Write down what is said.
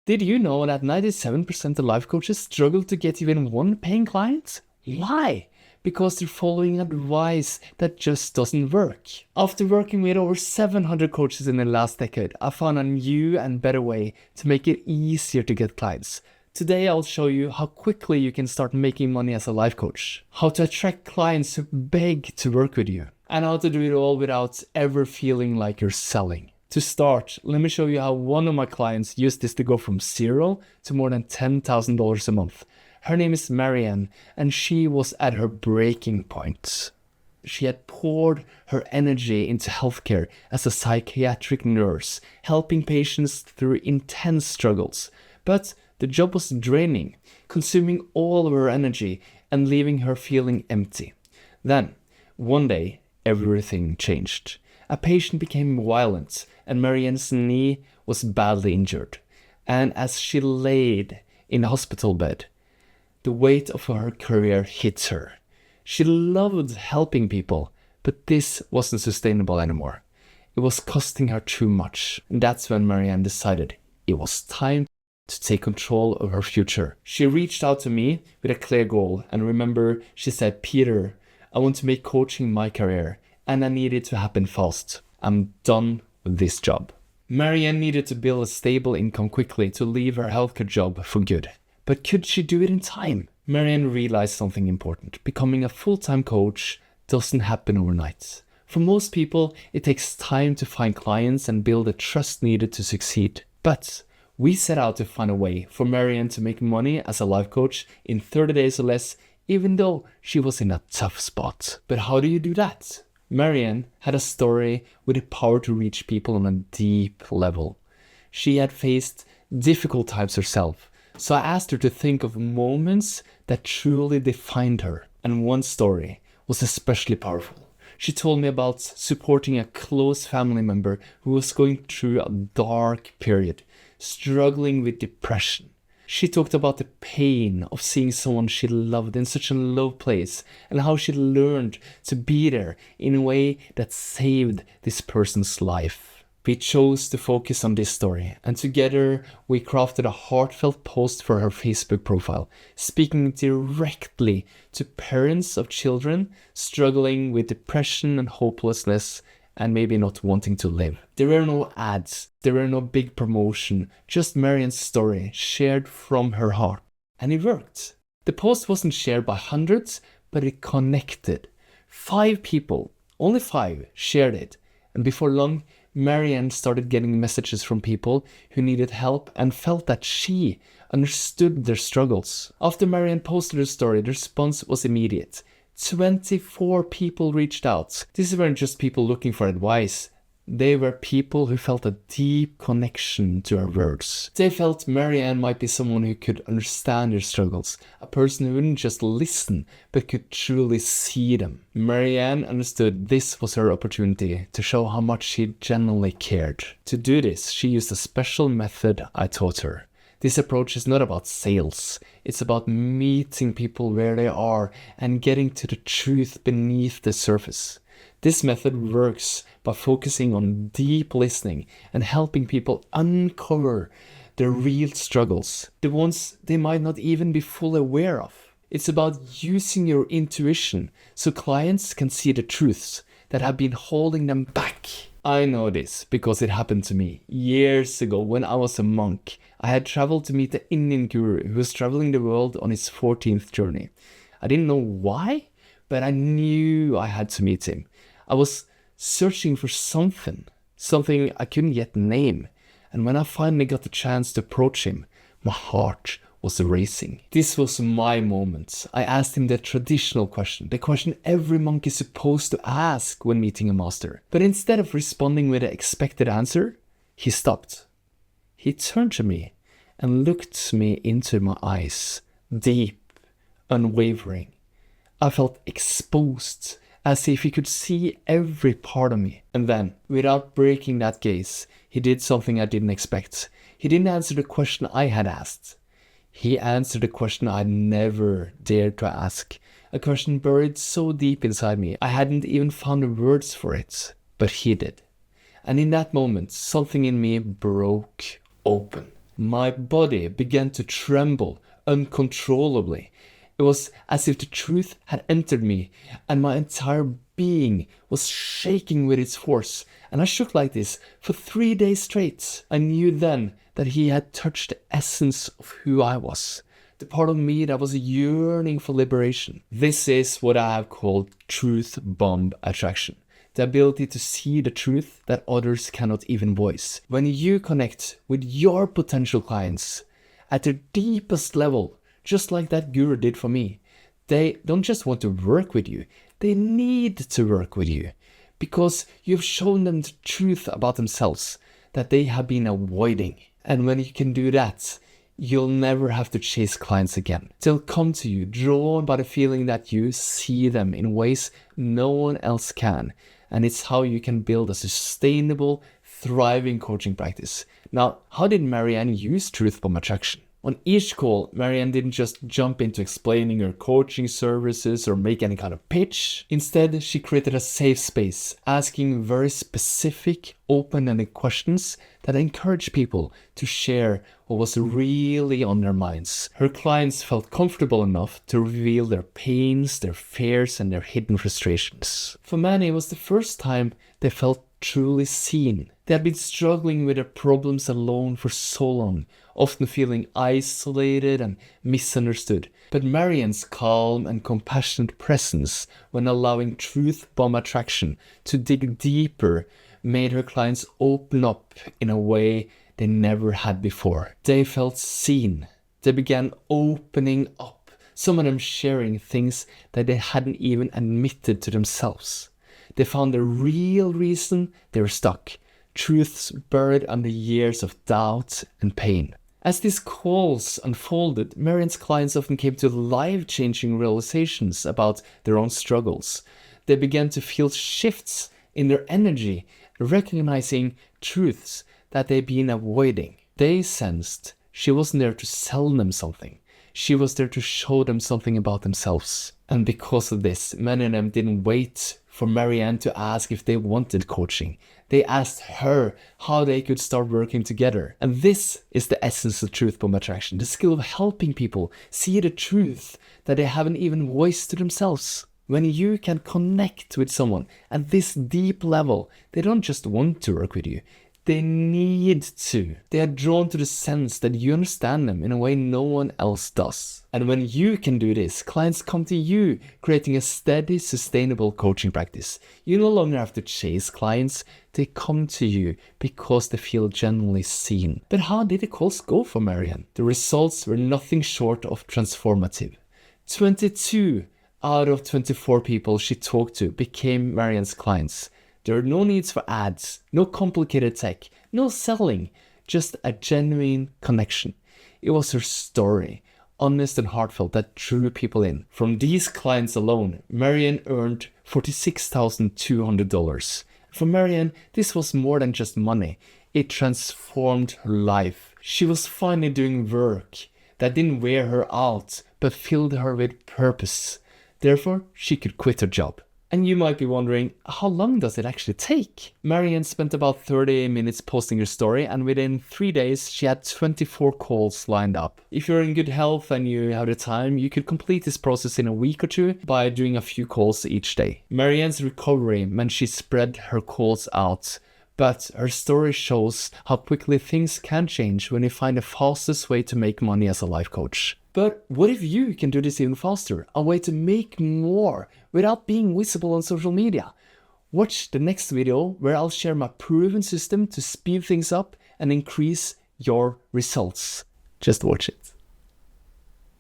Did you know that 97% of life coaches struggle to get even one paying client? Why? Because they're following advice that just doesn't work. After working with over 700 coaches in the last decade, I found a new and better way to make it easier to get clients. Today I'll show you how quickly you can start making money as a life coach, how to attract clients who beg to work with you, and how to do it all without ever feeling like you're selling. To start, let me show you how one of my clients used this to go from zero to more than $10,000 a month. Her name is Marianne, and she was at her breaking point. She had poured her energy into healthcare as a psychiatric nurse, helping patients through intense struggles. But the job was draining, consuming all of her energy and leaving her feeling empty. Then, one day, everything changed. A patient became violent, and Marianne's knee was badly injured. And as she laid in a hospital bed, the weight of her career hit her. She loved helping people, but this wasn't sustainable anymore. It was costing her too much. And that's when Marianne decided it was time to take control of her future. She reached out to me with a clear goal. And remember, she said, "Peter, I want to make coaching my career, and I need it to happen fast. I'm done with this job." Marianne needed to build a stable income quickly to leave her healthcare job for good. But could she do it in time? Marianne realized something important. Becoming a full-time coach doesn't happen overnight. For most people, it takes time to find clients and build the trust needed to succeed. But we set out to find a way for Marianne to make money as a life coach in 30 days or less, even though she was in a tough spot. But how do you do that? Marianne had a story with the power to reach people on a deep level. She had faced difficult times herself, so I asked her to think of moments that truly defined her. And one story was especially powerful. She told me about supporting a close family member who was going through a dark period, struggling with depression. She talked about the pain of seeing someone she loved in such a low place and how she learned to be there in a way that saved this person's life. We chose to focus on this story, and together we crafted a heartfelt post for her Facebook profile, speaking directly to parents of children struggling with depression and hopelessness and maybe not wanting to live. There were no ads, there were no big promotion, just Marianne's story shared from her heart. And it worked. The post wasn't shared by hundreds, but it connected. 5 people, only 5, shared it. And before long, Marianne started getting messages from people who needed help and felt that she understood their struggles. After Marianne posted her story, the response was immediate. 24 people reached out. These weren't just people looking for advice. They were people who felt a deep connection to her words. They felt Marianne might be someone who could understand their struggles, a person who wouldn't just listen, but could truly see them. Marianne understood this was her opportunity to show how much she genuinely cared. To do this, she used a special method I taught her. This approach is not about sales. It's about meeting people where they are and getting to the truth beneath the surface. This method works by focusing on deep listening and helping people uncover their real struggles, the ones they might not even be fully aware of. It's about using your intuition so clients can see the truths that have been holding them back. I know this because it happened to me years ago when I was a monk. I had traveled to meet the Indian guru who was traveling the world on his 14th journey. I didn't know why, but I knew I had to meet him. I was searching for something I couldn't yet name. And when I finally got the chance to approach him, my heart was racing. This was my moment. I asked him the traditional question, the question every monk is supposed to ask when meeting a master. But instead of responding with the expected answer, he stopped. He turned to me and looked me into my eyes, deep, unwavering. I felt exposed, as if he could see every part of me. And then, without breaking that gaze, he did something I didn't expect. He didn't answer the question I had asked. He answered the question I'd never dared to ask. A question buried so deep inside me, I hadn't even found the words for it. But he did. And in that moment, something in me broke open. My body began to tremble uncontrollably. It was as if the truth had entered me, and my entire being was shaking with its force. And I shook like this for 3 days straight. I knew then that he had touched the essence of who I was, the part of me that was yearning for liberation. This is what I have called truth bomb attraction. The ability to see the truth that others cannot even voice. When you connect with your potential clients at their deepest level, just like that guru did for me, they don't just want to work with you, they need to work with you because you've shown them the truth about themselves that they have been avoiding. And when you can do that, you'll never have to chase clients again. They'll come to you drawn by the feeling that you see them in ways no one else can. And it's how you can build a sustainable, thriving coaching practice. Now, how did Marianne use truth bomb attraction? On each call, Marianne didn't just jump into explaining her coaching services or make any kind of pitch. Instead, she created a safe space, asking very specific, open-ended questions that encourage people to share what was really on their minds. Her clients felt comfortable enough to reveal their pains, their fears, and their hidden frustrations. For many, it was the first time they felt truly seen. They had been struggling with their problems alone for so long, often feeling isolated and misunderstood. But Marianne's calm and compassionate presence when allowing truth bomb attraction to dig deeper made her clients open up in a way they never had before. They felt seen. They began opening up, some of them sharing things that they hadn't even admitted to themselves. They found the real reason they were stuck, truths buried under years of doubt and pain. As these calls unfolded, Marianne's clients often came to life-changing realizations about their own struggles. They began to feel shifts in their energy, recognizing truths that they'd been avoiding. They sensed she wasn't there to sell them something. She was there to show them something about themselves. And because of this, many of them didn't wait for Marianne to ask if they wanted coaching. They asked her how they could start working together. And this is the essence of truth bomb attraction, the skill of helping people see the truth that they haven't even voiced to themselves. When you can connect with someone at this deep level, they don't just want to work with you. They need to. They are drawn to the sense that you understand them in a way no one else does. And when you can do this, clients come to you, creating a steady, sustainable coaching practice. You no longer have to chase clients. They come to you because they feel genuinely seen. But how did the calls go for Marianne? The results were nothing short of transformative. 22 out of 24 people she talked to became Marianne's clients. There are no needs for ads, no complicated tech, no selling, just a genuine connection. It was her story, honest and heartfelt, that drew people in. From these clients alone, Marianne earned $46,200. For Marianne, this was more than just money. It transformed her life. She was finally doing work that didn't wear her out, but filled her with purpose. Therefore, she could quit her job. And you might be wondering, how long does it actually take? Marianne spent about 30 minutes posting her story, and within 3 days, she had 24 calls lined up. If you're in good health and you have the time, you could complete this process in a week or two by doing a few calls each day. Marianne's recovery meant she spread her calls out, but her story shows how quickly things can change when you find the fastest way to make money as a life coach. But what if you can do this even faster? A way to make more without being visible on social media. Watch the next video where I'll share my proven system to speed things up and increase your results. Just watch it.